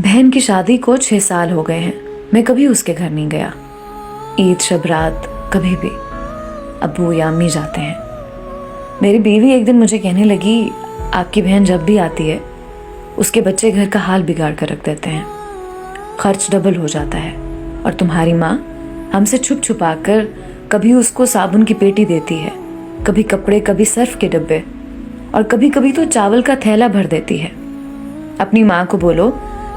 बहन की शादी को 6 साल हो गए हैं। मैं कभी उसके घर नहीं गया। ईद शब रात कभी भी अब्बू या अम्मी जाते हैं। मेरी बीवी एक दिन मुझे कहने लगी, आपकी बहन जब भी आती है उसके बच्चे घर का हाल बिगाड़ कर रख देते हैं, खर्च डबल हो जाता है। और तुम्हारी माँ हमसे छुप छुपा कर कभी उसको साबुन की पेटी देती है, कभी कपड़े, कभी सर्फ के डब्बे, और कभी कभी तो चावल का थैला भर देती है। अपनी माँ को बोलो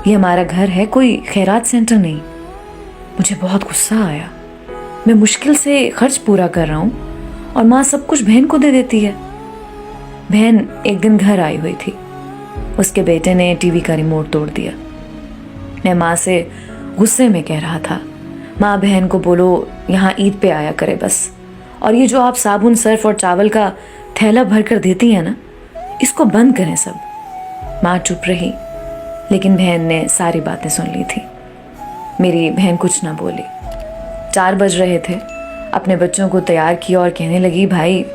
ये हमारा घर है, कोई खैरात सेंटर नहीं। मुझे बहुत गुस्सा आया। मैं मुश्किल से खर्च पूरा कर रहा हूँ और माँ सब कुछ बहन को दे देती है। बहन एक दिन घर आई हुई थी। उसके बेटे ने टीवी का रिमोट तोड़ दिया। मैं माँ से गुस्से में कह रहा था, माँ बहन को बोलो यहाँ ईद पे आया करे बस, और ये जो आप साबुन, सर्फ और चावल का थैला भर कर देती है ना, इसको बंद करें सब। माँ चुप रही, लेकिन बहन ने सारी बातें सुन ली थी। मेरी बहन कुछ ना बोली। 4 बज रहे थे। अपने बच्चों को तैयार किया और कहने लगी, भाई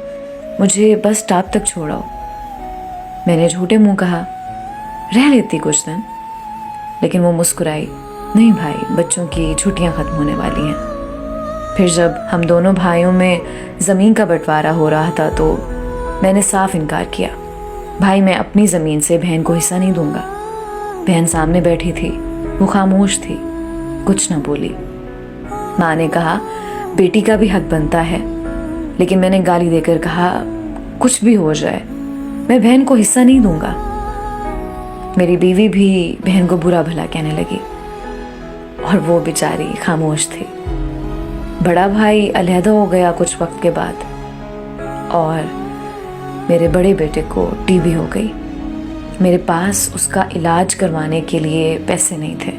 मुझे बस स्टॉप तक छोड़ाओ। मैंने झूठे मुंह कहा, रह लेती कुछ दिन, लेकिन वो मुस्कुराई, नहीं भाई, बच्चों की छुट्टियां खत्म होने वाली हैं। फिर जब हम दोनों भाइयों में ज़मीन का बंटवारा हो रहा था तो मैंने साफ इनकार किया। भाई, मैं अपनी ज़मीन से बहन को हिस्सा नहीं दूंगा। बहन सामने बैठी थी, वो खामोश थी, कुछ ना बोली। माँ ने कहा, बेटी का भी हक बनता है, लेकिन मैंने गाली देकर कहा, कुछ भी हो जाए मैं बहन को हिस्सा नहीं दूंगा। मेरी बीवी भी बहन को बुरा भला कहने लगी और वो बेचारी खामोश थी। बड़ा भाई अलहदा हो गया कुछ वक्त के बाद और मेरे बड़े बेटे को टीबी हो गई। मेरे पास उसका इलाज करवाने के लिए पैसे नहीं थे।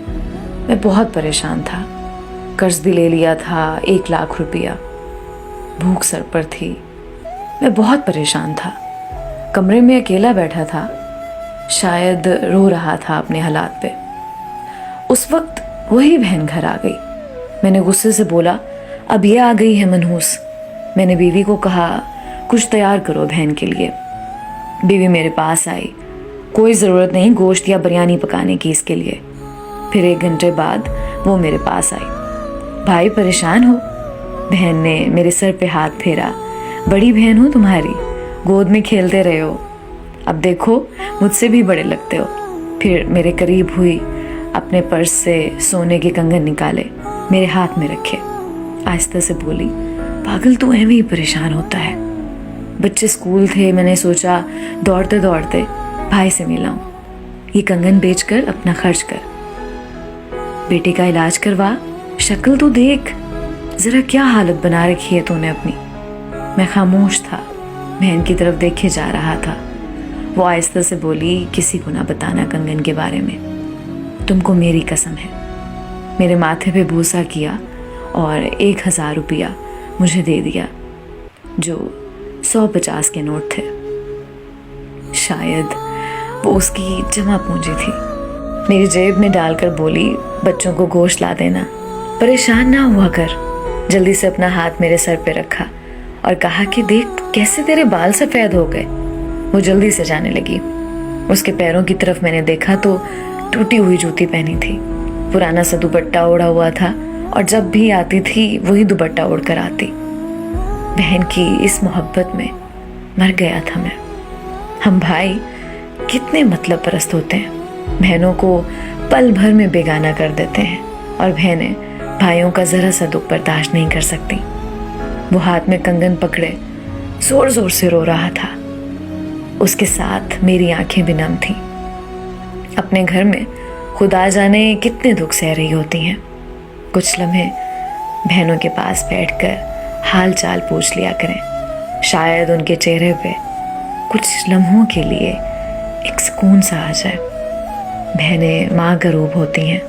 मैं बहुत परेशान था। कर्ज भी ले लिया था 1 लाख रुपया। भूख सर पर थी। मैं बहुत परेशान था। कमरे में अकेला बैठा था, शायद रो रहा था अपने हालात पे। उस वक्त वही बहन घर आ गई। मैंने गुस्से से बोला, अब ये आ गई है मनहूस। मैंने बीवी को कहा, कुछ तैयार करो बहन के लिए। बीवी मेरे पास आई, कोई ज़रूरत नहीं गोश्त या बिरयानी पकाने की इसके लिए। फिर 1 घंटे बाद वो मेरे पास आई। भाई परेशान हो? बहन ने मेरे सर पे हाथ फेरा। बड़ी बहन हो तुम्हारी, गोद में खेलते रहे हो, अब देखो मुझसे भी बड़े लगते हो। फिर मेरे करीब हुई, अपने पर्स से सोने के कंगन निकाले, मेरे हाथ में रखे। आहिस्ता से बोली, पागल तू ऐਵੇਂ ही परेशान होता है। बच्चे स्कूल थे, मैंने सोचा दौड़ते दौड़ते भाई से मिलाऊं। ये कंगन बेचकर अपना खर्च कर, बेटे का इलाज करवा, शक्ल तो देख जरा, क्या हालत बना रखी है तूने अपनी। मैं खामोश था, बहन की तरफ देखे जा रहा था। वो आहिस्ता से बोली, किसी को ना बताना कंगन के बारे में, तुमको मेरी कसम है। मेरे माथे पे बूसा किया और 1000 रुपया मुझे दे दिया, जो 150 के नोट थे। शायद वो उसकी जमा पूंजी थी। मेरी जेब में डालकर बोली, बच्चों को गोश्त ला देना, परेशान ना हुआ कर। जल्दी से अपना हाथ मेरे सर पे रखा और कहा कि देख कैसे तेरे बाल सफ़ेद हो गए। वो जल्दी से जाने लगी। उसके पैरों की तरफ मैंने देखा तो टूटी हुई जूती पहनी थी, पुराना सा दुपट्टा ओढ़ा हुआ था, और जब भी आती थी वही दुपट्टा ओढ़ कर आती। बहन की इस मोहब्बत में मर गया था मैं। हम भाई कितने मतलब परस्त होते हैं, बहनों को पल भर में बेगाना कर देते हैं, और बहनें भाइयों का जरा सा दुख बर्दाश्त नहीं कर सकती। वो हाथ में कंगन पकड़े जोर जोर से रो रहा था। उसके साथ मेरी आंखें भी नम थीं। अपने घर में खुदा जाने कितने दुख सह रही होती हैं। कुछ लम्हे बहनों के पास बैठकर हाल चाल पूछ लिया करें, शायद उनके चेहरे पे कुछ लम्हों के लिए एक सुकून सा आ जाए। बहनें माँ का रूप होती हैं।